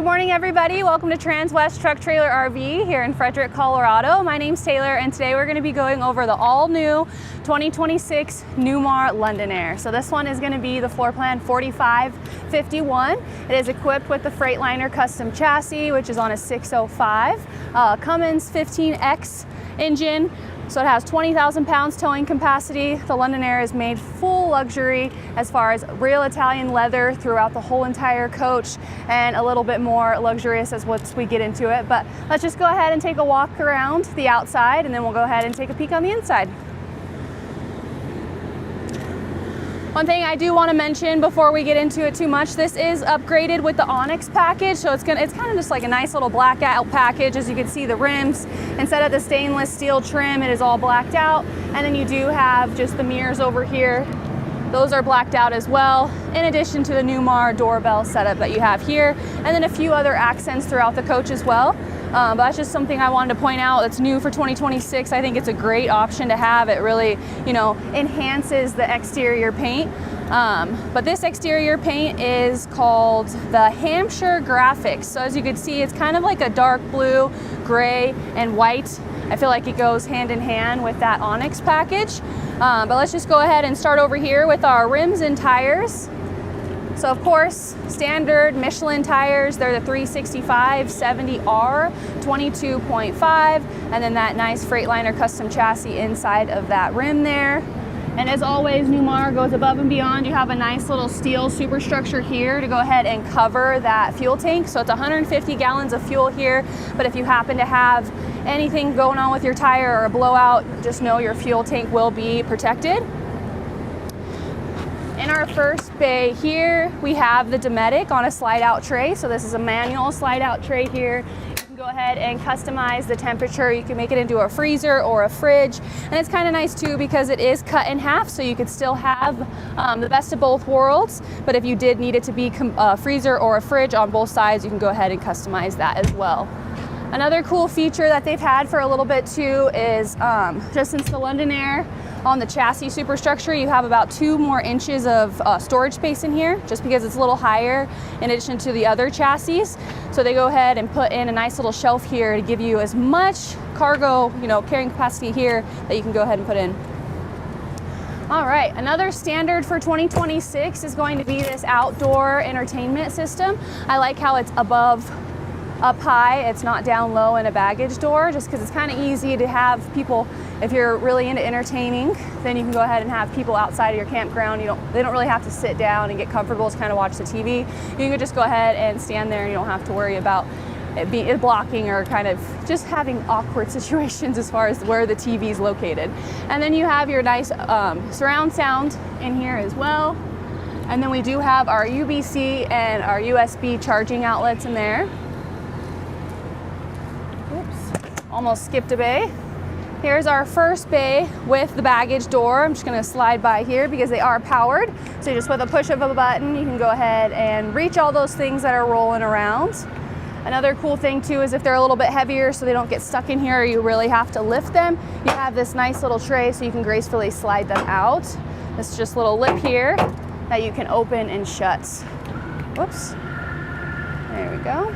morning, everybody. Welcome to Transwest Truck Trailer RV here in Frederick, Colorado. My name's Taylor, and today we're going to be going over the all-new 2026 Newmar London Aire. So this one is going to be the floor plan 4551. It is equipped with the Freightliner Custom chassis, which is on a 605 Cummins 15X engine. So it has 20,000 pounds towing capacity. The London Aire is made full luxury as far as real Italian leather throughout the whole entire coach, and a little bit more luxurious as once we get into it. But let's just go ahead and take a walk around the outside, and then we'll go ahead and take a peek on the inside. One thing I do want to mention before we get into it too much, this is upgraded with the Onyx package, so it's kind of just like a nice little blackout package. As you can see, the rims, instead of the stainless steel trim, it is all blacked out, and then you do have just the mirrors over here. Those are blacked out as well, in addition to the Newmar doorbell setup that you have here, and then a few other accents throughout the coach as well. But that's just something I wanted to point out that's new for 2026. I think it's a great option to have. It really, enhances the exterior paint. But this exterior paint is called the Hampshire Graphics. So as you can see, it's kind of like a dark blue, gray, and white. I feel like it goes hand in hand with that Onyx package. But let's just go ahead and start over here with our rims and tires. So of course, standard Michelin tires, they're the 365/70R 22.5, and then that nice Freightliner custom chassis inside of that rim there. And as always, Newmar goes above and beyond. You have a nice little steel superstructure here to go ahead and cover that fuel tank. So it's 150 gallons of fuel here, but if you happen to have anything going on with your tire or a blowout, just know your fuel tank will be protected. In our first bay here, we have the Dometic on a slide-out tray. So this is a manual slide-out tray here. You can go ahead and customize the temperature. You can make it into a freezer or a fridge. And it's kind of nice too because it is cut in half, so you could still have the best of both worlds. But if you did need it to be a freezer or a fridge on both sides, you can go ahead and customize that as well. Another cool feature that they've had for a little bit too is just since the London Aire on the chassis superstructure, you have about 2 more inches of storage space in here, just because it's a little higher in addition to the other chassis. So they go ahead and put in a nice little shelf here to give you as much cargo, carrying capacity here that you can go ahead and put in. All right, another standard for 2026 is going to be this outdoor entertainment system. I like how it's up high, it's not down low in a baggage door, just because it's kind of easy to have people, if you're really into entertaining, then you can go ahead and have people outside of your campground. They don't really have to sit down and get comfortable to kind of watch the TV. You can just go ahead and stand there, and you don't have to worry about it blocking or kind of just having awkward situations as far as where the TV is located. And then you have your nice surround sound in here as well. And then we do have our UBC and our USB charging outlets in there. Almost skipped a bay. Here's our first bay with the baggage door. I'm just going to slide by here because they are powered. So just with a push of a button, you can go ahead and reach all those things that are rolling around. Another cool thing too is if they're a little bit heavier so they don't get stuck in here or you really have to lift them, you have this nice little tray so you can gracefully slide them out. This is just a little lip here that you can open and shut. Whoops. There we go.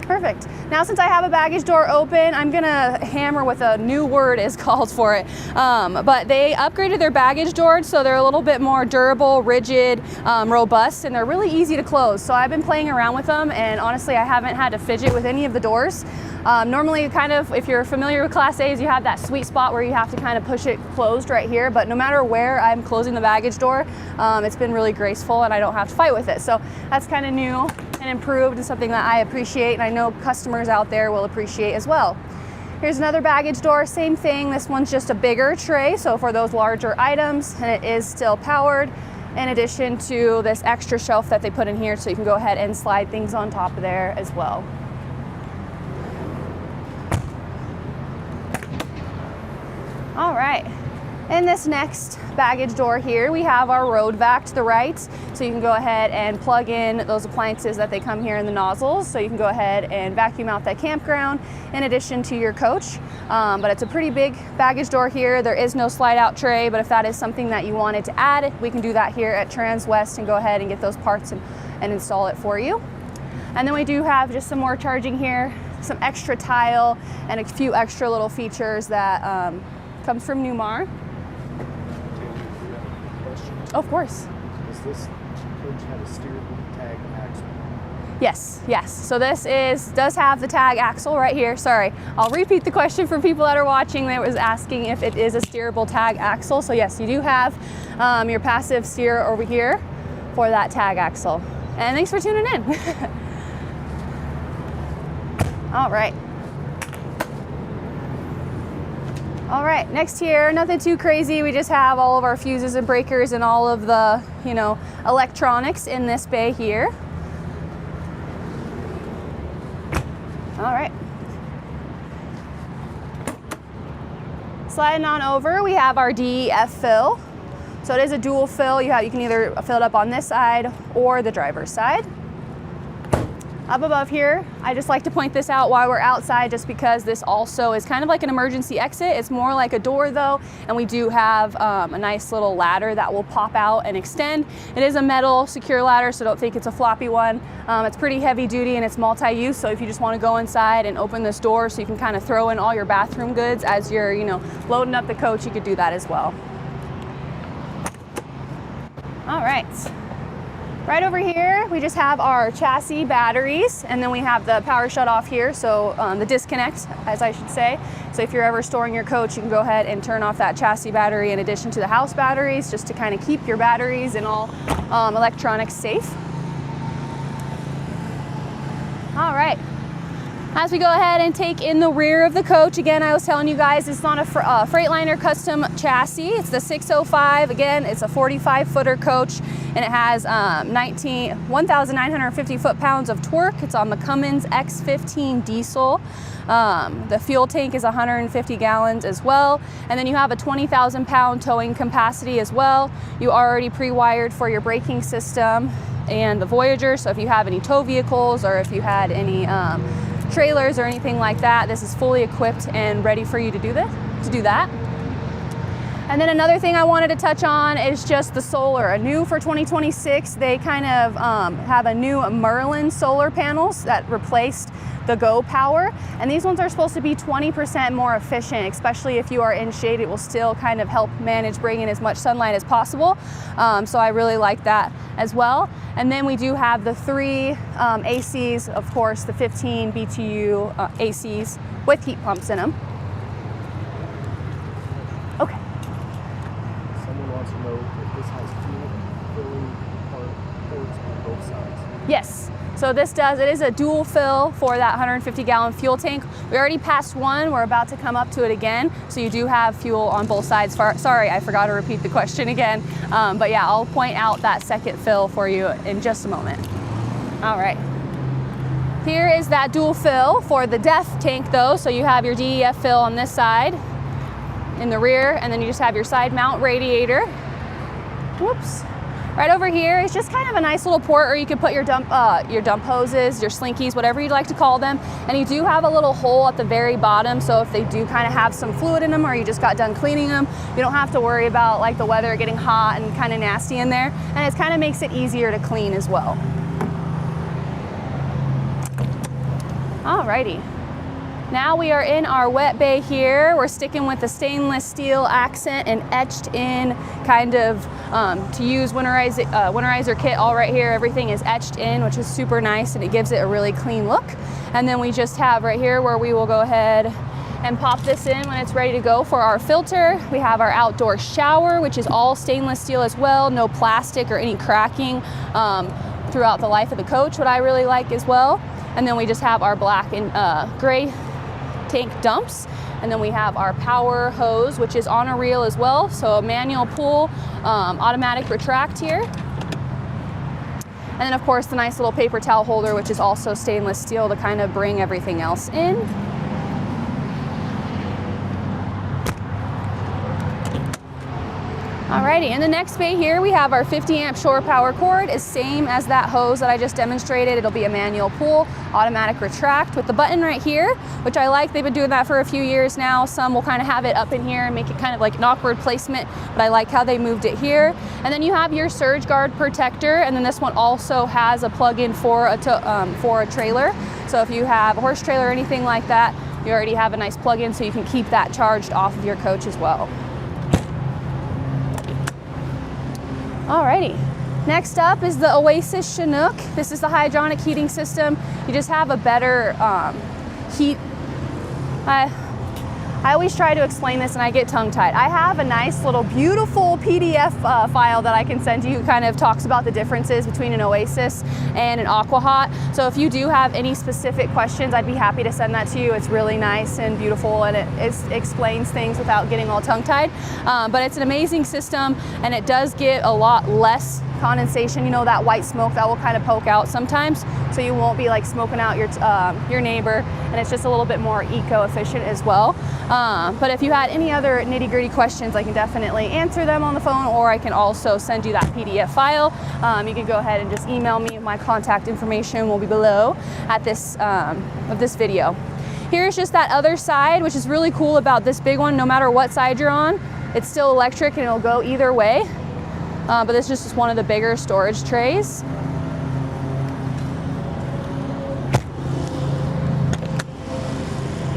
Perfect. Now since I have a baggage door open, I'm gonna hammer with a new word is called for it. But they upgraded their baggage doors so they're a little bit more durable, rigid, robust, and they're really easy to close. So I've been playing around with them, and honestly I haven't had to fidget with any of the doors. Normally if you're familiar with Class A's, you have that sweet spot where you have to kind of push it closed right here, but no matter where I'm closing the baggage door, it's been really graceful and I don't have to fight with it. So that's kind of new and improved and something that I appreciate, and I know customers out there will appreciate as well. Here's another baggage door, same thing. This one's just a bigger tray, so for those larger items, and it is still powered, in addition to this extra shelf that they put in here so you can go ahead and slide things on top of there as well. All right, In this next baggage door here, we have our road vac to the right. So you can go ahead and plug in those appliances that they come here in the nozzles. So you can go ahead and vacuum out that campground in addition to your coach. But it's a pretty big baggage door here. There is no slide out tray, but if that is something that you wanted to add, we can do that here at Transwest and go ahead and get those parts and install it for you. And then we do have just some more charging here, some extra tile and a few extra little features that comes from Newmar. Of course. Does this coach have a steerable tag axle? Yes, yes. So this does have the tag axle right here. Sorry, I'll repeat the question for people that are watching that was asking if it is a steerable tag axle. So yes, you do have your passive steer over here for that tag axle. And thanks for tuning in. All right. All right, next here, nothing too crazy. We just have all of our fuses and breakers and all of the, electronics in this bay here. All right. Sliding on over, we have our DEF fill. So it is a dual fill. You can either fill it up on this side or the driver's side. Up above here, I just like to point this out while we're outside just because this also is kind of like an emergency exit. It's more like a door though, and we do have a nice little ladder that will pop out and extend. It is a metal secure ladder, so don't think it's a floppy one. It's pretty heavy duty and it's multi-use, so if you just want to go inside and open this door so you can kind of throw in all your bathroom goods as you're loading up the coach, you could do that as well. All right. Right over here, we just have our chassis batteries, and then we have the power shut off here, so the disconnect, as I should say. So if you're ever storing your coach, you can go ahead and turn off that chassis battery in addition to the house batteries, just to kind of keep your batteries and all electronics safe. All right. As we go ahead and take in the rear of the coach, again, I was telling you guys it's on a Freightliner Custom chassis. It's the 605. Again, it's a 45-footer coach, and it has 1,950 foot-pounds of torque. It's on the Cummins X15 diesel. The fuel tank is 150 gallons as well. And then you have a 20,000 pound towing capacity as well. You are already pre-wired for your braking system and the Voyager. So if you have any tow vehicles or if you had any trailers or anything like that, this is fully equipped and ready for you to do that. And then another thing I wanted to touch on is just the solar. New for 2026, they kind of have a new Merlin solar panels that replaced the Go Power, and these ones are supposed to be 20% more efficient, especially if you are in shade. It will still kind of help manage bringing as much sunlight as possible. So I really like that as well. And then we do have the 3 ACs, of course, the 15 BTU ACs with heat pumps in them. Okay. Someone wants to know if this has fuel filling ports on both sides. Yes. So it is a dual fill for that 150 gallon fuel tank. We already passed one, we're about to come up to it again. So you do have fuel on both sides. Sorry, I forgot to repeat the question again. But yeah, I'll point out that second fill for you in just a moment. All right. Here is that dual fill for the DEF tank though. So you have your DEF fill on this side in the rear, and then you just have your side mount radiator. Whoops. Right over here is just kind of a nice little port where you can put your dump hoses, your slinkies, whatever you'd like to call them. And you do have a little hole at the very bottom, so if they do kind of have some fluid in them or you just got done cleaning them, you don't have to worry about like the weather getting hot and kind of nasty in there. And it kind of makes it easier to clean as well. Alrighty. Now we are in our wet bay here. We're sticking with the stainless steel accent and etched in kind of to use winterizer kit all right here. Everything is etched in, which is super nice, and it gives it a really clean look. And then we just have right here where we will go ahead and pop this in when it's ready to go for our filter. We have our outdoor shower, which is all stainless steel as well, no plastic or any cracking throughout the life of the coach, what I really like as well. And then we just have our black and gray tank dumps, and then we have our power hose, which is on a reel as well, so a manual pull, automatic retract here. And then of course the nice little paper towel holder, which is also stainless steel to kind of bring everything else in. Alrighty, in the next bay here we have our 50 amp shore power cord. Is same as that hose that I just demonstrated. It'll be a manual pull, automatic retract with the button right here, which I like. They've been doing that for a few years now. Some will kind of have it up in here and make it kind of like an awkward placement, but I like how they moved it here. And then you have your surge guard protector, and then this one also has a plug-in for a trailer. So if you have a horse trailer or anything like that, you already have a nice plug-in so you can keep that charged off of your coach as well. Alrighty, next up is the Oasis Chinook. This is the hydronic heating system. You just have a better heat. I always try to explain this and I get tongue-tied. I have a nice little beautiful PDF file that I can send you, kind of talks about the differences between an Oasis and an AquaHot. So if you do have any specific questions, I'd be happy to send that to you. It's really nice and beautiful, and it explains things without getting all tongue-tied. But it's an amazing system, and it does get a lot less condensation, you know, that white smoke that will kind of poke out sometimes, so you won't be like smoking out your neighbor, and it's just a little bit more eco-efficient as well. But if you had any other nitty-gritty questions, I can definitely answer them on the phone, or I can also send you that PDF file. You can go ahead and just email me. My contact information will be below at this of this video. Here's just that other side, which is really cool about this big one. No matter what side you're on, it's still electric and it'll go either way. But this is just one of the bigger storage trays.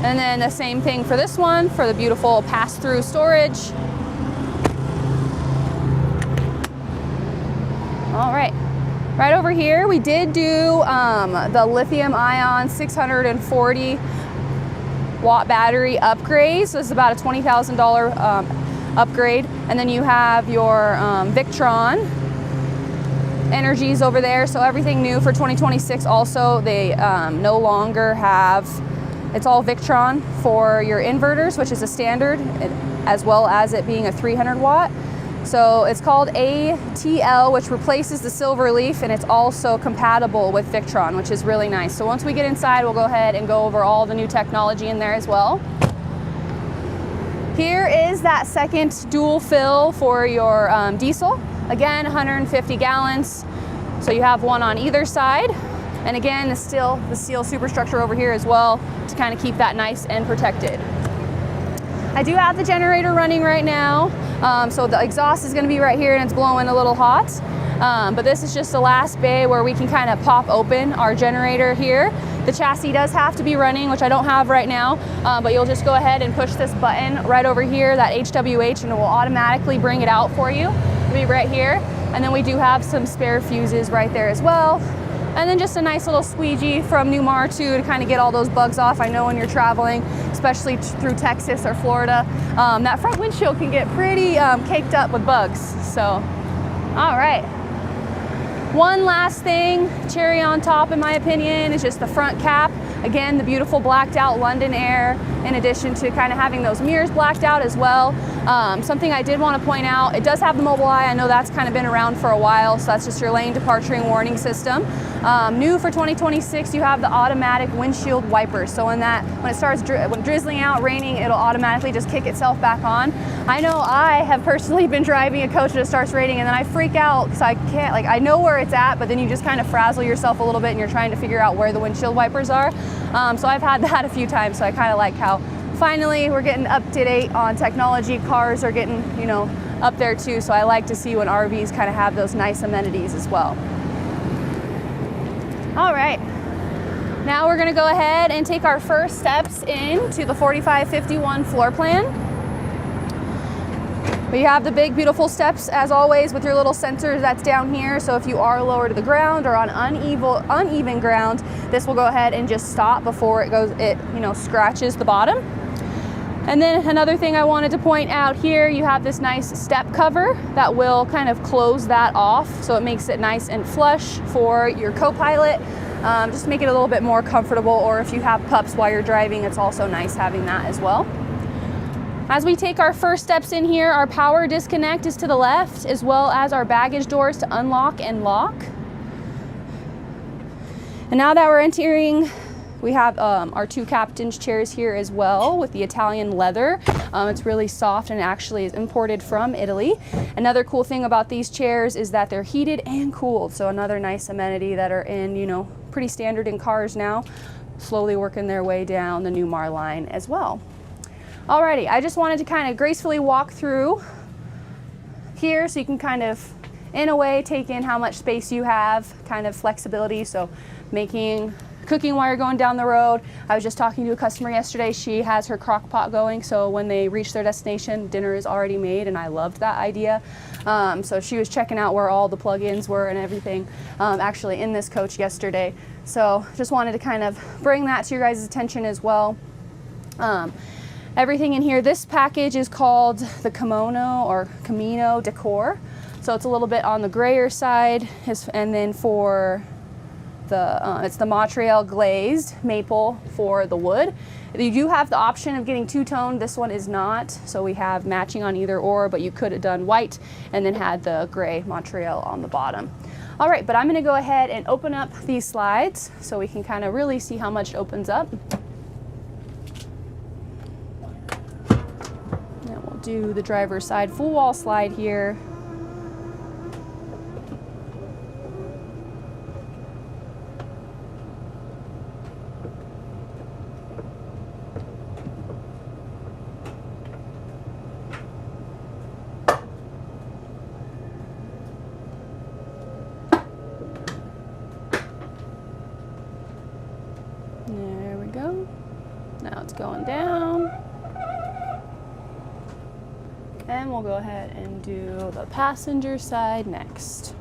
And then the same thing for this one, for the beautiful pass-through storage. All right, right over here, we did do the lithium-ion 640 watt battery upgrade. So this is about a $20,000 upgrade. And then you have your Victron energies over there. So everything new for 2026 also, they no longer have, it's all Victron for your inverters, which is a standard, as well as it being a 300 watt. So it's called ATL, which replaces the Silverleaf, and it's also compatible with Victron, which is really nice. So once we get inside, we'll go ahead and go over all the new technology in there as well. Here is that second dual fill for your diesel. Again, 150 gallons. So you have one on either side. And again, the steel superstructure over here as well to kind of keep that nice and protected. I do have the generator running right now. So the exhaust is going to be right here and it's blowing a little hot. But this is just the last bay where we can kind of pop open our generator here. The chassis does have to be running, which I don't have right now, but you'll just go ahead and push this button right over here, that HWH, and it will automatically bring it out for you. It'll be right here. And then we do have some spare fuses right there as well. And then just a nice little squeegee from Newmar too, to kind of get all those bugs off. I know when you're traveling, especially through Texas or Florida, that front windshield can get pretty caked up with bugs. So, all right. One last thing, cherry on top in my opinion, is just the front cap. Again, the beautiful blacked out London Aire, in addition to kind of having those mirrors blacked out as well. Something I did want to point out, it does have the mobile eye. I know that's kind of been around for a while, so that's just your lane departure warning system. New for 2026, you have the automatic windshield wipers. So when it starts drizzling out, raining, it'll automatically just kick itself back on. I know I have personally been driving a coach that it starts raining and then I freak out because I can't, like, I know where it's at, but then you just kind of frazzle yourself a little bit and you're trying to figure out where the windshield wipers are. So I've had that a few times, so I kind of like how finally we're getting up to date on technology. Cars are getting, you know, up there too, so I like to see when RVs kind of have those nice amenities as well. All right, now we're gonna go ahead and take our first steps into the 4551 floor plan. We have the big beautiful steps as always with your little sensors that's down here, so if you are lower to the ground or on uneven ground, this will go ahead and just stop before it scratches the bottom. And then another thing I wanted to point out here, you have this nice step cover that will kind of close that off, so it makes it nice and flush for your co-pilot. Just make it a little bit more comfortable, or if you have pups while you're driving, it's also nice having that as well. As we take our first steps in here, our power disconnect is to the left, as well as our baggage doors to unlock and lock. And now that we're entering We have our 2 captain's chairs here as well with the Italian leather. It's really soft and actually is imported from Italy. Another cool thing about these chairs is that they're heated and cooled. So another nice amenity that are in, you know, pretty standard in cars now, slowly working their way down the Newmar line as well. Alrighty, I just wanted to kind of gracefully walk through here so you can kind of, in a way, take in how much space you have, kind of flexibility. So cooking while you're going down the road. I was just talking to a customer yesterday. She has her crock pot going, so when they reach their destination, dinner is already made, and I loved that idea. So she was checking out where all the plug-ins were and everything, actually in this coach yesterday. So just wanted to kind of bring that to your guys' attention as well. Everything in here, this package is called the Kimono or Camino Decor. So it's a little bit on the grayer side, and then for it's the Montreal glazed maple for the wood. You do have the option of getting two-tone. This one is not, so we have matching on either or, but you could have done white and then had the gray Montreal on the bottom. All right, but I'm gonna go ahead and open up these slides so we can kind of really see how much it opens up. And we'll do the driver's side full wall slide here. There we go. Now it's going down. And we'll go ahead and do the passenger side next.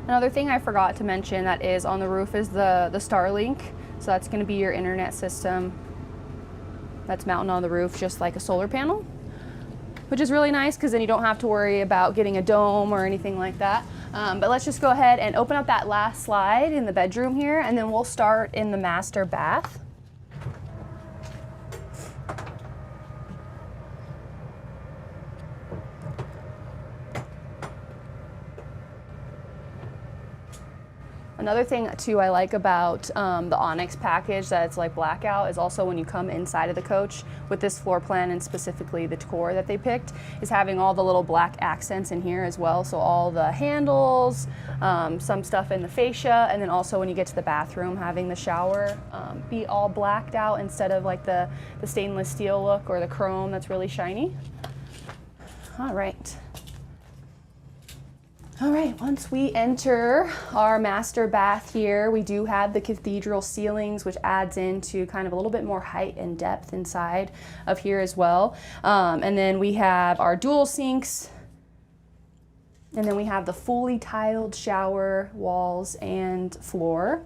Another thing I forgot to mention that is on the roof is the Starlink. So that's going to be your internet system that's mounted on the roof, just like a solar panel, which is really nice because then you don't have to worry about getting a dome or anything like that. But let's just go ahead and open up that last slide in the bedroom here, and then we'll start in the master bath. Another thing too I like about the Onyx package that it's like Blackout is also when you come inside of the coach with this floor plan and specifically the decor that they picked is having all the little black accents in here as well. So all the handles, some stuff in the fascia, and then also when you get to the bathroom having the shower be all blacked out instead of like the stainless steel look or the chrome that's really shiny. All right. All right, once we enter our master bath here, we do have the cathedral ceilings, which adds into kind of a little bit more height and depth inside of here as well. And then we have our dual sinks. And then we have the fully tiled shower, walls, and floor.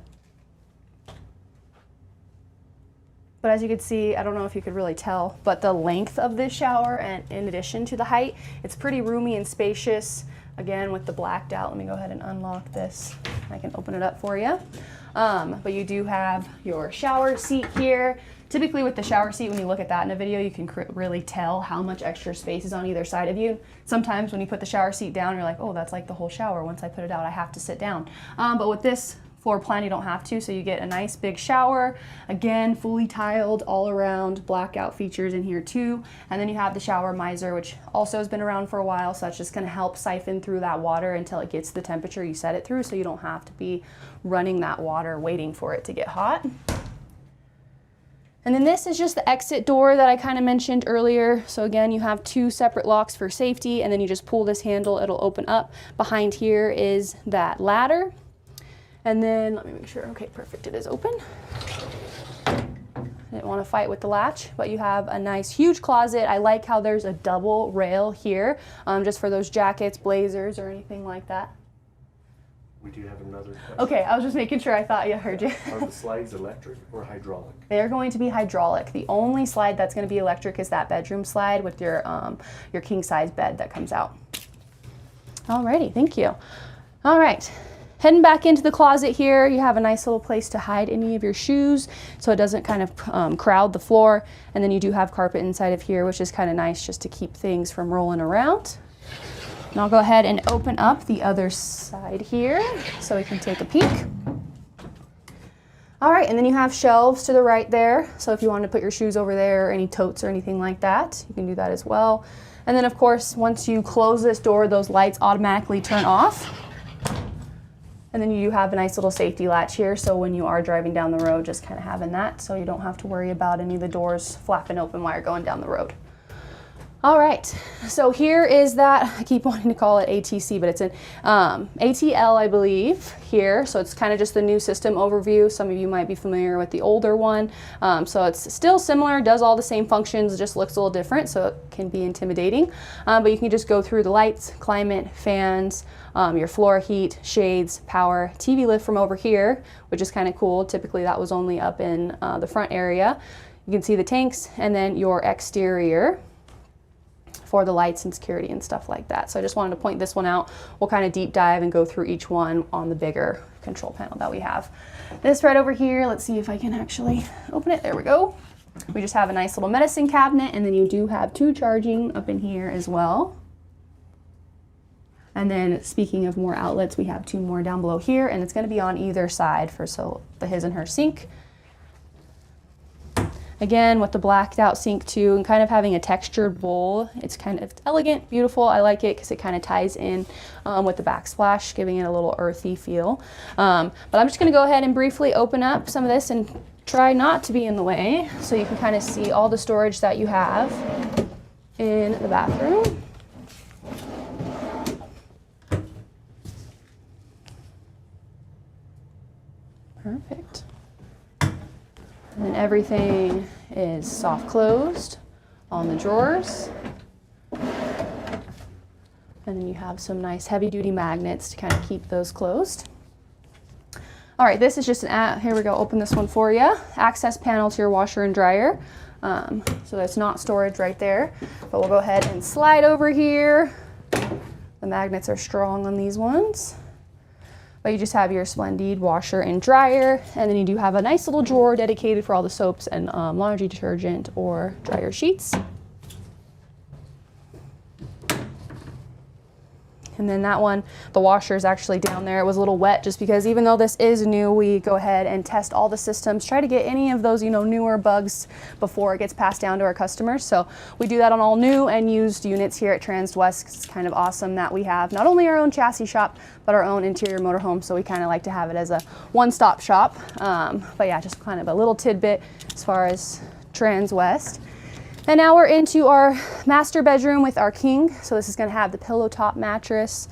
But as you can see, I don't know if you could really tell, but the length of this shower, and in addition to the height, it's pretty roomy and spacious. Again, with the blacked out, let me go ahead and unlock this. I can open it up for you. But you do have your shower seat here. Typically with the shower seat, when you look at that in a video, you can really tell how much extra space is on either side of you. Sometimes when you put the shower seat down, you're like, oh, that's like the whole shower. Once I put it out, I have to sit down. But with this floor plan, you don't have to, so you get a nice big shower. Again, fully tiled all around, Blackout features in here too. And then you have the shower miser, which also has been around for a while, so that's just gonna help siphon through that water until it gets the temperature you set it through, so you don't have to be running that water waiting for it to get hot. And then this is just the exit door that I kind of mentioned earlier. So again, you have 2 separate locks for safety, and then you just pull this handle, it'll open up. Behind here is that ladder. And then let me make sure, okay, perfect, it is open. I didn't want to fight with the latch, but you have a nice huge closet. I like how there's a double rail here, just for those jackets, blazers, or anything like that. We do have another question. Okay, I was just making sure I thought you heard you. Are the slides electric or hydraulic? They're going to be hydraulic. The only slide that's going to be electric is that bedroom slide with your king size bed that comes out. Alrighty, thank you. All right. Heading back into the closet here, you have a nice little place to hide any of your shoes so it doesn't kind of crowd the floor. And then you do have carpet inside of here, which is kind of nice just to keep things from rolling around. And I'll go ahead and open up the other side here so we can take a peek. All right, and then you have shelves to the right there. So if you want to put your shoes over there or any totes or anything like that, you can do that as well. And then of course, once you close this door, those lights automatically turn off. And then you do have a nice little safety latch here, so when you are driving down the road, just kind of having that, so you don't have to worry about any of the doors flapping open while you're going down the road. All right, so here is that, I keep wanting to call it ATC, but it's an ATL, I believe, here. So it's kind of just the new system overview. Some of you might be familiar with the older one. So it's still similar, does all the same functions, just looks a little different, so it can be intimidating. But you can just go through the lights, climate, fans, your floor heat, shades, power, TV lift from over here, which is kind of cool. Typically that was only up in the front area. You can see the tanks, and then your exterior for the lights and security and stuff like that. So I just wanted to point this one out. We'll kind of deep dive and go through each one on the bigger control panel that we have. This right over here, let's see if I can actually open it. There we go. We just have a nice little medicine cabinet, and then you do have 2 charging up in here as well. And then speaking of more outlets, we have 2 more down below here, and it's going to be on either side for the his and her sink. Again, with the blacked out sink too, and kind of having a textured bowl. It's kind of elegant, beautiful. I like it because it kind of ties in with the backsplash, giving it a little earthy feel. But I'm just going to go ahead and briefly open up some of this and try not to be in the way, so you can kind of see all the storage that you have in the bathroom. Perfect. And then everything is soft closed on the drawers. And then you have some nice heavy duty magnets to kind of keep those closed. All right, this is just here we go, open this one for you. Access panel to your washer and dryer. So that's not storage right there, but we'll go ahead and slide over here. The magnets are strong on these ones. But you just have your Splendid washer and dryer, and then you do have a nice little drawer dedicated for all the soaps and laundry detergent or dryer sheets. And then that one, the washer is actually down there. It was a little wet just because even though this is new, we go ahead and test all the systems, try to get any of those, newer bugs before it gets passed down to our customers. So we do that on all new and used units here at Transwest. It's kind of awesome that we have not only our own chassis shop, but our own interior motorhome. So we kind of like to have it as a one-stop shop. But yeah, just kind of a little tidbit as far as Transwest. And now we're into our master bedroom with our king. So this is going to have the pillow top mattress.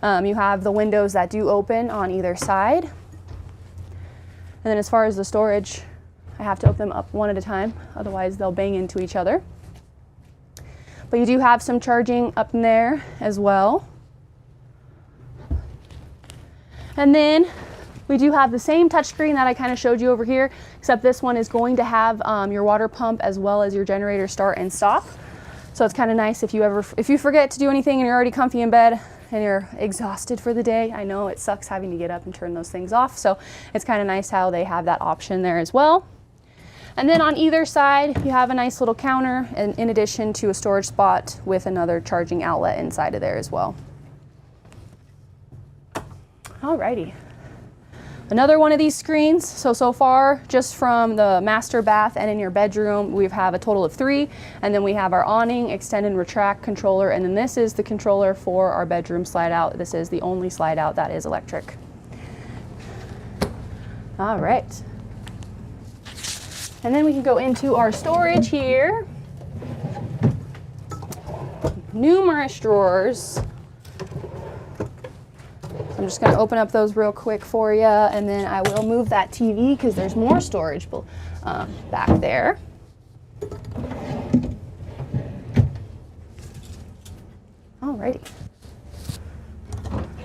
You have the windows that do open on either side. And then as far as the storage, I have to open them up one at a time, otherwise they'll bang into each other. But you do have some charging up in there as well. And then we do have the same touchscreen that I kind of showed you over here, except this one is going to have your water pump as well as your generator start and stop. So it's kind of nice if you forget to do anything and you're already comfy in bed and you're exhausted for the day. I know it sucks having to get up and turn those things off. So it's kind of nice how they have that option there as well. And then on either side, you have a nice little counter, and in addition to a storage spot with another charging outlet inside of there as well. Alrighty. Another one of these screens. So far, just from the master bath and in your bedroom, we have a total of 3. And then we have our awning, extend and retract controller. And then this is the controller for our bedroom slide out. This is the only slide out that is electric. All right. And then we can go into our storage here. Numerous drawers. I'm just going to open up those real quick for you, and then I will move that TV because there's more storage back there. Alrighty.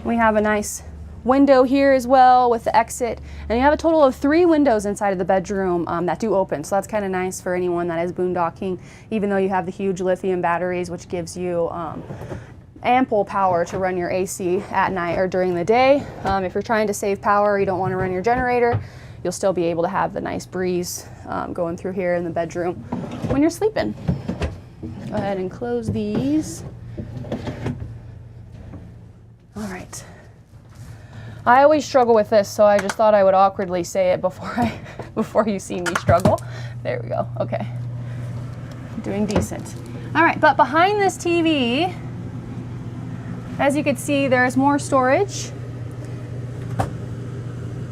We have a nice window here as well with the exit, and you have a total of 3 windows inside of the bedroom that do open, so that's kind of nice for anyone that is boondocking, even though you have the huge lithium batteries, which gives you ample power to run your AC at night or during the day. If you're trying to save power, you don't want to run your generator, you'll still be able to have the nice breeze going through here in the bedroom when you're sleeping. Go ahead and close these. All right. I always struggle with this, so I just thought I would awkwardly say it before you see me struggle. There we go. Okay. Doing decent. All right, but behind this TV, as you can see, there's more storage.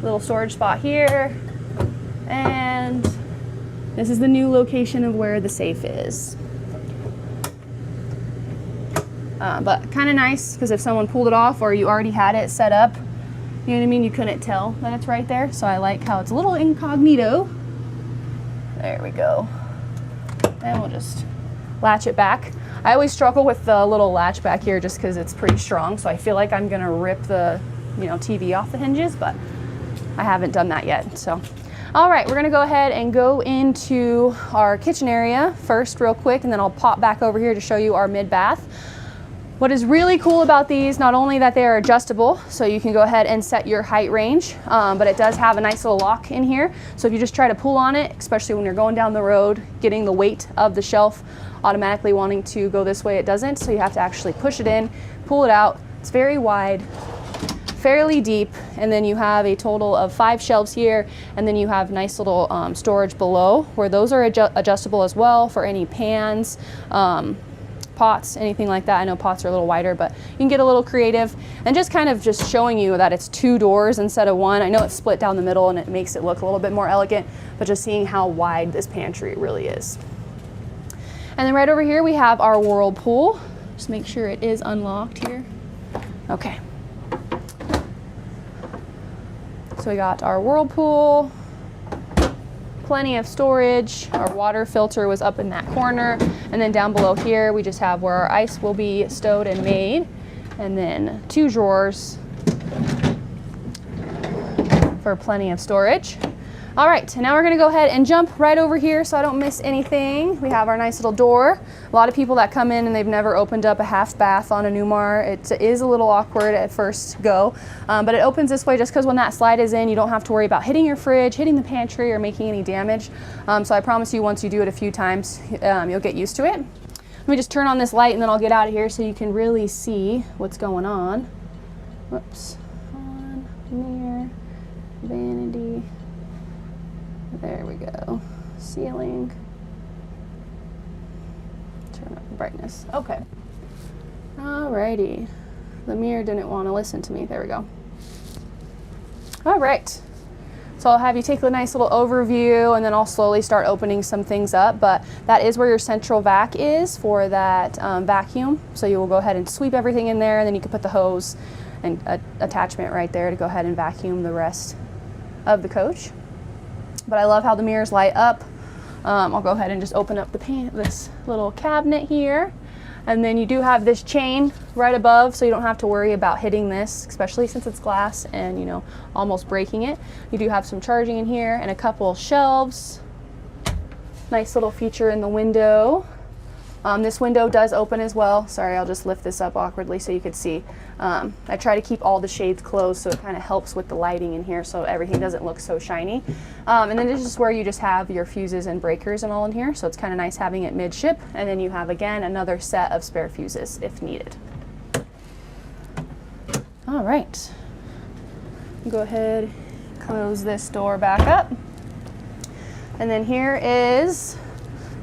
Little storage spot here. And this is the new location of where the safe is. But kind of nice, because if someone pulled it off or you already had it set up, you know what I mean, you couldn't tell that it's right there. So I like how it's a little incognito. There we go. And we'll just latch it back. I always struggle with the little latch back here just because it's pretty strong. So I feel like I'm gonna rip the TV off the hinges, but I haven't done that yet. So, all right, we're gonna go ahead and go into our kitchen area first real quick, and then I'll pop back over here to show you our mid-bath. What is really cool about these, not only that they are adjustable, so you can go ahead and set your height range, but it does have a nice little lock in here. So if you just try to pull on it, especially when you're going down the road, getting the weight of the shelf, automatically wanting to go this way, it doesn't. So you have to actually push it in, pull it out. It's very wide, fairly deep, and then you have a total of 5 shelves here, and then you have nice little storage below, where those are adjustable as well for any pans, pots, anything like that. I know pots are a little wider, but you can get a little creative, and just kind of just showing you that it's 2 doors instead of 1. I know it's split down the middle and it makes it look a little bit more elegant, but just seeing how wide this pantry really is. And then right over here we have our whirlpool. Just make sure it is unlocked here. Okay. So we got our whirlpool, plenty of storage. Our water filter was up in that corner. And then down below here, we just have where our ice will be stowed and made. And then 2 drawers for plenty of storage. All right, and now we're gonna go ahead and jump right over here so I don't miss anything. We have our nice little door. A lot of people that come in and they've never opened up a half bath on a Newmar, it is a little awkward at first go, but it opens this way just because when that slide is in, you don't have to worry about hitting your fridge, hitting the pantry, or making any damage. So I promise you, once you do it a few times, you'll get used to it. Let me just turn on this light and then I'll get out of here so you can really see what's going on. Whoops, on, mirror, vanity. There we go. Ceiling. Turn up the brightness. Okay. Alrighty. The mirror didn't want to listen to me. There we go. All right. So I'll have you take a nice little overview, and then I'll slowly start opening some things up. But that is where your central vac is for that vacuum. So you will go ahead and sweep everything in there, and then you can put the hose and attachment right there to go ahead and vacuum the rest of the coach. But I love how the mirrors light up. I'll go ahead and just open up this little cabinet here. And then you do have this chain right above, so you don't have to worry about hitting this, especially since it's glass and, almost breaking it. You do have some charging in here and a couple shelves. Nice little feature in the window. This window does open as well. Sorry, I'll just lift this up awkwardly so you could see. I try to keep all the shades closed so it kind of helps with the lighting in here so everything doesn't look so shiny. And then this is where you just have your fuses and breakers and all in here, so it's kind of nice having it midship. And then you have, again, another set of spare fuses if needed. All right. Go ahead, close this door back up. And then here is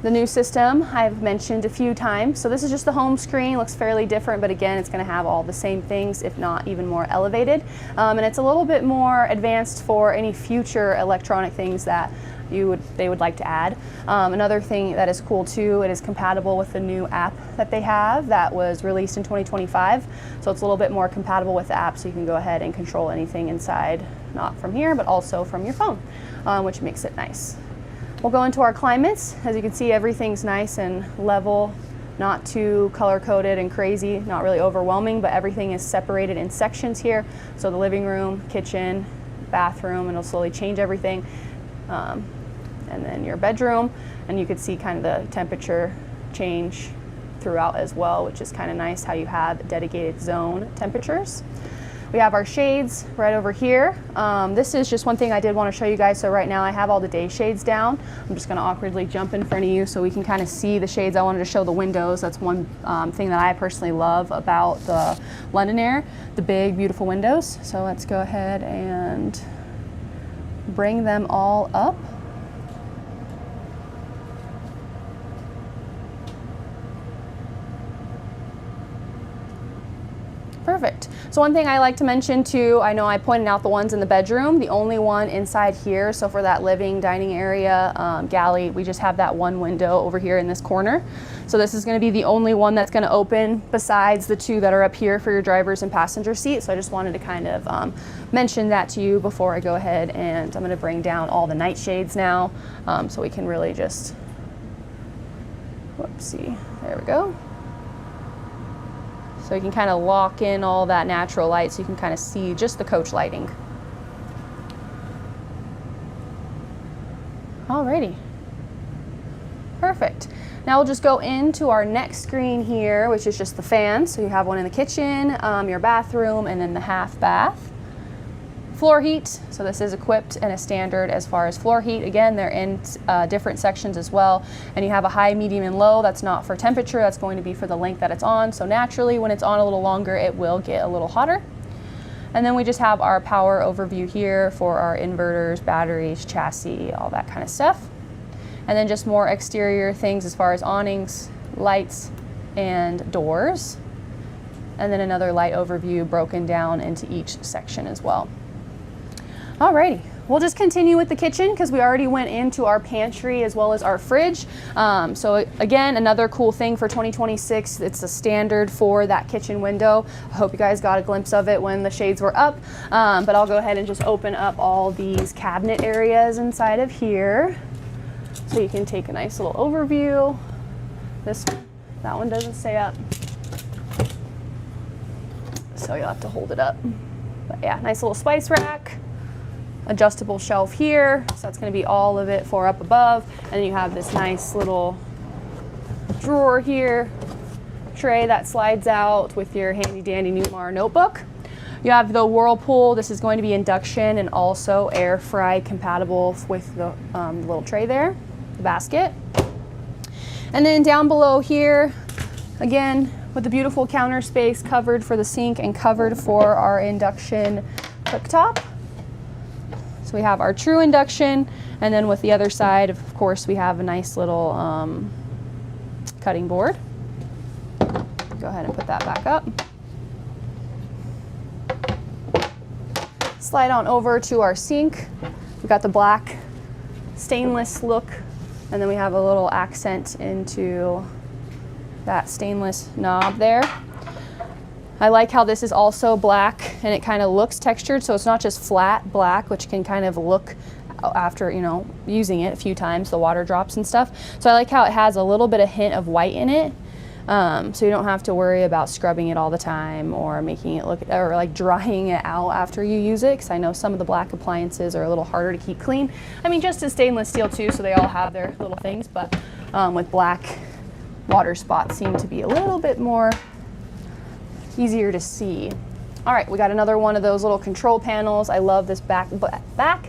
the new system I've mentioned a few times. So this is just the home screen, looks fairly different, but again, it's gonna have all the same things, if not even more elevated. And it's a little bit more advanced for any future electronic things that they would like to add. Another thing that is cool too, it is compatible with the new app that they have that was released in 2025. So it's a little bit more compatible with the app, so you can go ahead and control anything inside, not from here, but also from your phone, which makes it nice. We'll go into our climates. As you can see, everything's nice and level, not too color-coded and crazy, not really overwhelming, but everything is separated in sections here. So the living room, kitchen, bathroom, and it'll slowly change everything. And then your bedroom, and you could see kind of the temperature change throughout as well, which is kind of nice how you have dedicated zone temperatures. We have our shades right over here. This is just one thing I did want to show you guys. So right now I have all the day shades down. I'm just going to awkwardly jump in front of you so we can kind of see the shades. I wanted to show the windows. That's one thing that I personally love about the London Aire, the big, beautiful windows. So let's go ahead and bring them all up. Perfect. So one thing I like to mention too, I know I pointed out the ones in the bedroom, the only one inside here. So for that living, dining area, galley, we just have that one window over here in this corner. So this is going to be the only one that's going to open besides the two that are up here for your driver's and passenger seat. So I just wanted to kind of mention that to you before I go ahead, and I'm going to bring down all the night shades now, so we can really just, whoopsie, there we go. So you can kind of lock in all that natural light so you can kind of see just the coach lighting. Alrighty. Perfect. Now we'll just go into our next screen here, which is just the fans. So you have one in the kitchen, your bathroom, and then the half bath. Floor heat, so this is equipped and a standard as far as floor heat. Again, they're in different sections as well. And you have a high, medium, and low. That's not for temperature, that's going to be for the length that it's on. So naturally, when it's on a little longer, it will get a little hotter. And then we just have our power overview here for our inverters, batteries, chassis, all that kind of stuff. And then just more exterior things as far as awnings, lights, and doors. And then another light overview broken down into each section as well. Alrighty, we'll just continue with the kitchen because we already went into our pantry as well as our fridge. So again, another cool thing for 2026, it's a standard for that kitchen window. I hope you guys got a glimpse of it when the shades were up, but I'll go ahead and just open up all these cabinet areas inside of here so you can take a nice little overview. That one doesn't stay up, so you'll have to hold it up. But yeah, nice little spice rack. Adjustable shelf here, so that's going to be all of it for up above, and then you have this nice little drawer here, tray that slides out with your handy dandy Newmar notebook. You have the Whirlpool. This is going to be induction and also air fry compatible with the little tray there, the basket. And then down below here, again with the beautiful counter space covered for the sink and covered for our induction cooktop. So we have our True Induction, and then with the other side, of course, we have a nice little cutting board. Go ahead and put that back up. Slide on over to our sink. We've got the black stainless look, and then we have a little accent into that stainless knob there. I like how this is also black and it kind of looks textured, so it's not just flat black, which can kind of look after, you know, using it a few times, the water drops and stuff. So I like how it has a little bit of hint of white in it, so you don't have to worry about scrubbing it all the time or making it look, or like drying it out after you use it, because I know some of the black appliances are a little harder to keep clean. I mean, just as stainless steel too, so they all have their little things, but with black, water spots seem to be a little bit more easier to see. All right, we got another one of those little control panels. I love this back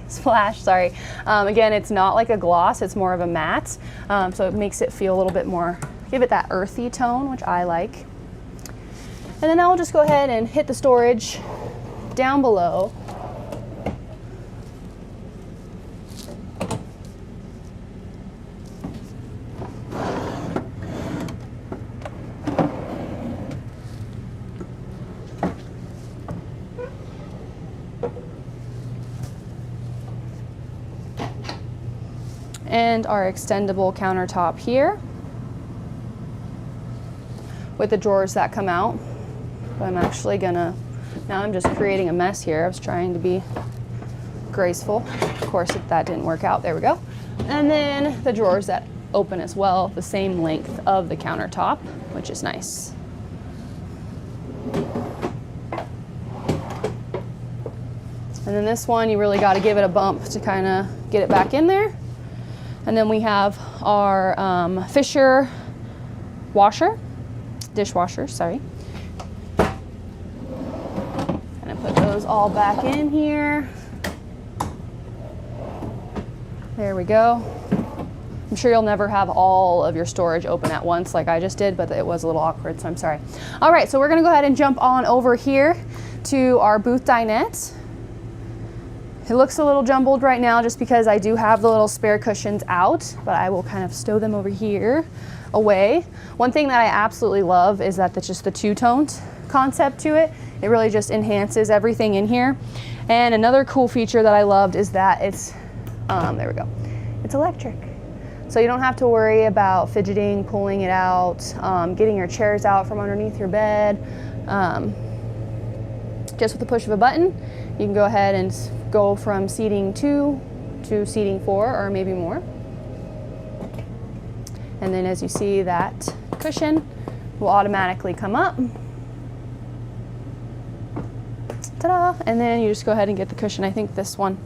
splash, sorry. Again, it's not like a gloss, it's more of a matte, so it makes it feel a little bit more, give it that earthy tone, which I like. And then I'll just go ahead and hit the storage down below. And our extendable countertop here with the drawers that come out. But I'm actually gonna, now I'm just creating a mess here. I was trying to be graceful. Of course, if that didn't work out, there we go. And then the drawers that open as well, the same length of the countertop, which is nice. And then this one, you really got to give it a bump to kind of get it back in there. And then we have our Fisher washer. dishwasher, sorry. Gonna put those all back in here. There we go. I'm sure you'll never have all of your storage open at once like I just did, but it was a little awkward, so I'm sorry. All right, so we're gonna go ahead and jump on over here to our booth dinette. It looks a little jumbled right now just because I do have the little spare cushions out, but I will kind of stow them over here away. One thing that I absolutely love is that it's just the two-toned concept to it. It really just enhances everything in here. And another cool feature that I loved is that it's, there we go, it's electric. So you don't have to worry about fidgeting, pulling it out, getting your chairs out from underneath your bed. Just with the push of a button, you can go ahead and go from seating 2 to seating 4 or maybe more. And then as you see, that cushion will automatically come up. Ta-da! And then you just go ahead and get the cushion. I think this one,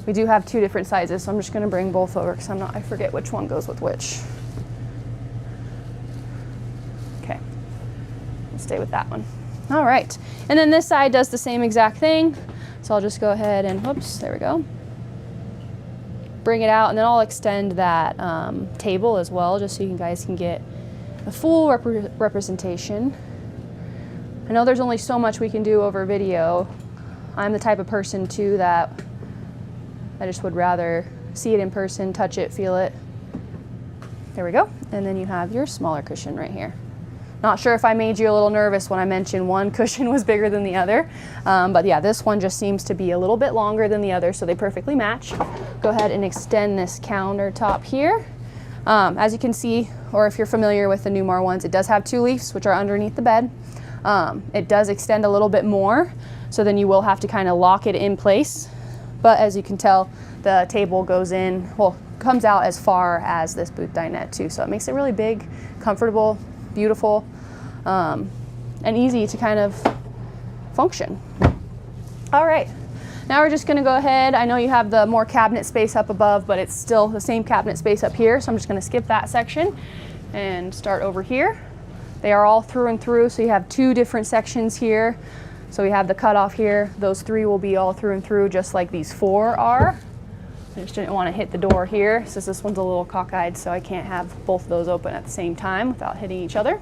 we do have 2 different sizes, so I'm just gonna bring both over because I forget which one goes with which. Okay, we'll stay with that one. All right, and then this side does the same exact thing. So I'll just go ahead and, whoops, there we go. Bring it out, and then I'll extend that table as well, just so you guys can get a full representation. I know there's only so much we can do over video. I'm the type of person too that I just would rather see it in person, touch it, feel it. There we go. And then you have your smaller cushion right here. Not sure if I made you a little nervous when I mentioned one cushion was bigger than the other, but yeah, this one just seems to be a little bit longer than the other, so they perfectly match. Go ahead and extend this countertop here. As you can see, or if you're familiar with the Newmar ones, it does have 2 leaves, which are underneath the bed. It does extend a little bit more, so then you will have to kind of lock it in place. But as you can tell, the table goes in, well, comes out as far as this booth dinette too, so it makes it really big, comfortable, beautiful, and easy to kind of function. All right, now we're just gonna go ahead. I know you have the more cabinet space up above, but it's still the same cabinet space up here, so I'm just gonna skip that section and start over here. They are all through and through, so you have 2 different sections here. So we have the cutoff here. Those 3 will be all through and through, just like these 4 are. I just didn't want to hit the door here, since this one's a little cockeyed, so I can't have both of those open at the same time without hitting each other.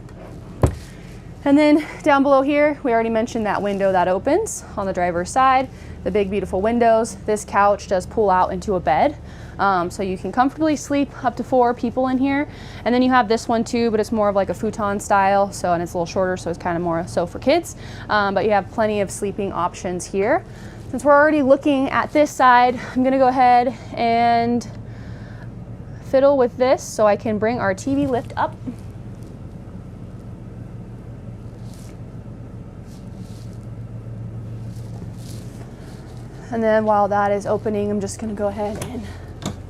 And then down below here, we already mentioned that window that opens on the driver's side, the big beautiful windows. This couch does pull out into a bed, so you can comfortably sleep up to 4 people in here. And then you have this one too, but it's more of like a futon style, and it's a little shorter, so it's kind of more so for kids. But you have plenty of sleeping options here. Since we're already looking at this side, I'm gonna go ahead and fiddle with this so I can bring our TV lift up. And then while that is opening, I'm just gonna go ahead and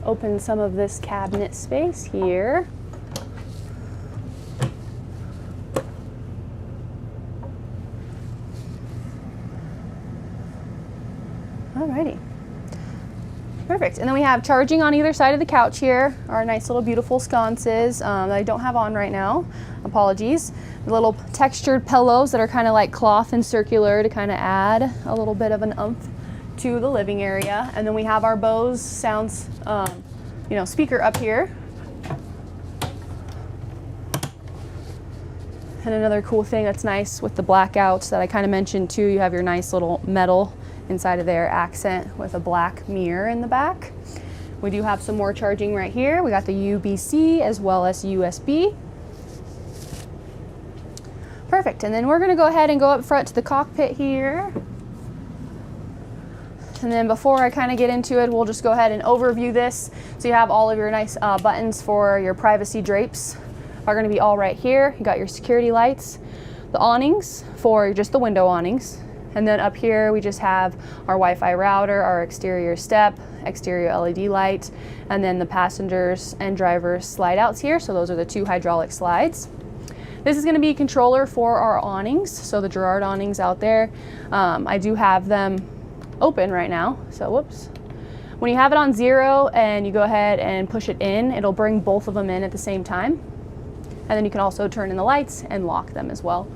open some of this cabinet space here. Alrighty, perfect. And then we have charging on either side of the couch here, our nice little beautiful sconces that I don't have on right now, apologies. The little textured pillows that are kind of like cloth and circular to kind of add a little bit of an oomph to the living area. And then we have our Bose sounds, speaker up here. And another cool thing that's nice with the Blackout that I kind of mentioned too, you have your nice little metal inside of their accent with a black mirror in the back. We do have some more charging right here. We got the USB-C as well as USB. Perfect, and then we're gonna go ahead and go up front to the cockpit here. And then before I kind of get into it, we'll just go ahead and overview this. So you have all of your nice buttons for your privacy drapes are gonna be all right here. You got your security lights, the awnings for just the window awnings. And then up here, we just have our Wi-Fi router, our exterior step, exterior LED light, and then the passengers and drivers slide outs here. So those are the 2 hydraulic slides. This is gonna be a controller for our awnings. So the Girard awnings out there, I do have them open right now, so whoops. When you have it on 0 and you go ahead and push it in, it'll bring both of them in at the same time. And then you can also turn in the lights and lock them as well.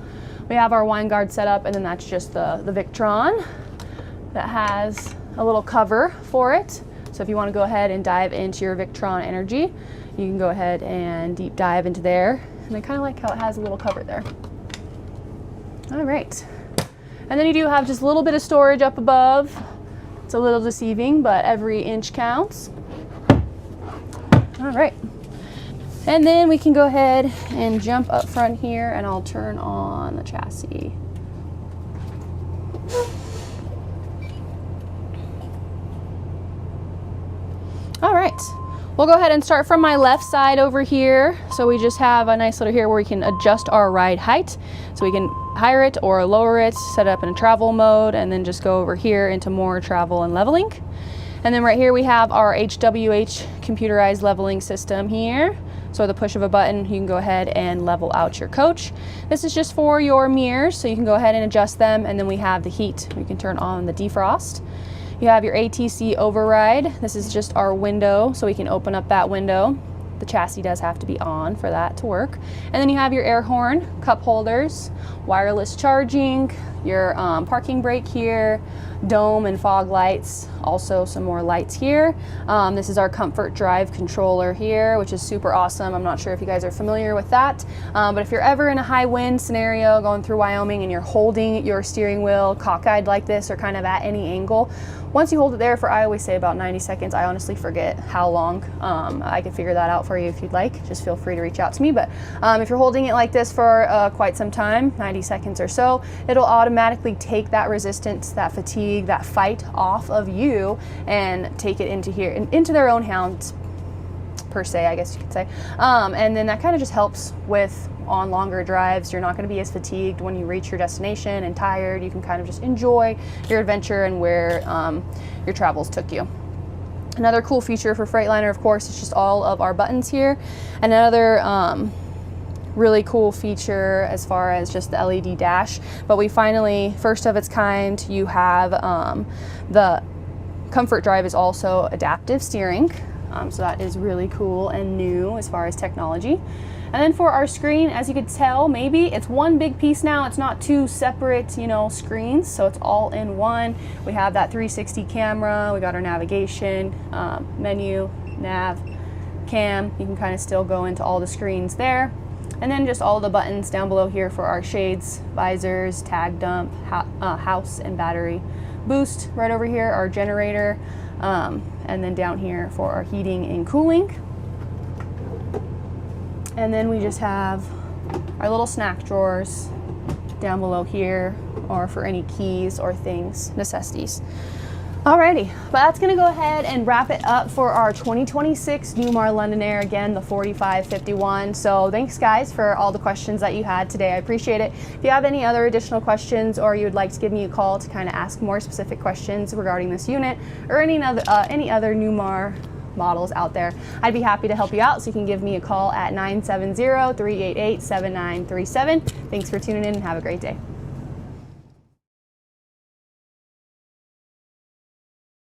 We have our wine guard set up, and then that's just the Victron that has a little cover for it. So if you want to go ahead and dive into your Victron Energy, you can go ahead and deep dive into there. And I kind of like how it has a little cover there. All right. And then you do have just a little bit of storage up above. It's a little deceiving, but every inch counts. All right. And then we can go ahead and jump up front here, and I'll turn on the chassis. All right, we'll go ahead and start from my left side over here. So we just have a nice little here where we can adjust our ride height. So we can higher it or lower it, set it up in a travel mode, and then just go over here into more travel and leveling. And then right here we have our HWH computerized leveling system here. So at the push of a button, you can go ahead and level out your coach. This is just for your mirrors, so you can go ahead and adjust them. And then we have the heat. We can turn on the defrost. You have your ATC override. This is just our window, so we can open up that window. The chassis does have to be on for that to work. And then you have your air horn, cup holders, wireless charging, your parking brake here, dome and fog lights, also some more lights here. This is our comfort drive controller here, which is super awesome. I'm not sure if you guys are familiar with that, but if you're ever in a high wind scenario going through Wyoming and you're holding your steering wheel cockeyed like this or kind of at any angle, once you hold it there for, I always say about 90 seconds, I honestly forget how long. I can figure that out for you if you'd like. Just feel free to reach out to me. But if you're holding it like this for quite some time, 90 seconds or so, it'll automatically take that resistance, that fatigue, that fight off of you and take it into here, into their own hands per se, I guess you could say. And then that kind of just helps with on longer drives. You're not going to be as fatigued when you reach your destination and tired. You can kind of just enjoy your adventure and where your travels took you. Another cool feature for Freightliner, of course, is just all of our buttons here. And another really cool feature as far as just the LED dash, but we finally, first of its kind, you have the comfort drive is also adaptive steering. So that is really cool and new as far as technology. And then for our screen, as you could tell, maybe it's one big piece now. It's not two separate, you know, screens. So it's all in one. We have that 360 camera. We got our navigation, menu, nav, cam. You can kind of still go into all the screens there. And then just all the buttons down below here for our shades, visors, tag dump, house and battery boost. Right over here, our generator. And then down here for our heating and cooling. And then we just have our little snack drawers down below here, or for any keys or things, necessities. Alrighty, but that's gonna go ahead and wrap it up for our 2026 Newmar London Aire, again, the 4551. So thanks guys for all the questions that you had today. I appreciate it. If you have any other additional questions, or you would like to give me a call to kind of ask more specific questions regarding this unit or any other Newmar models out there, I'd be happy to help you out. So you can give me a call at 970-388-7937. Thanks for tuning in and have a great day.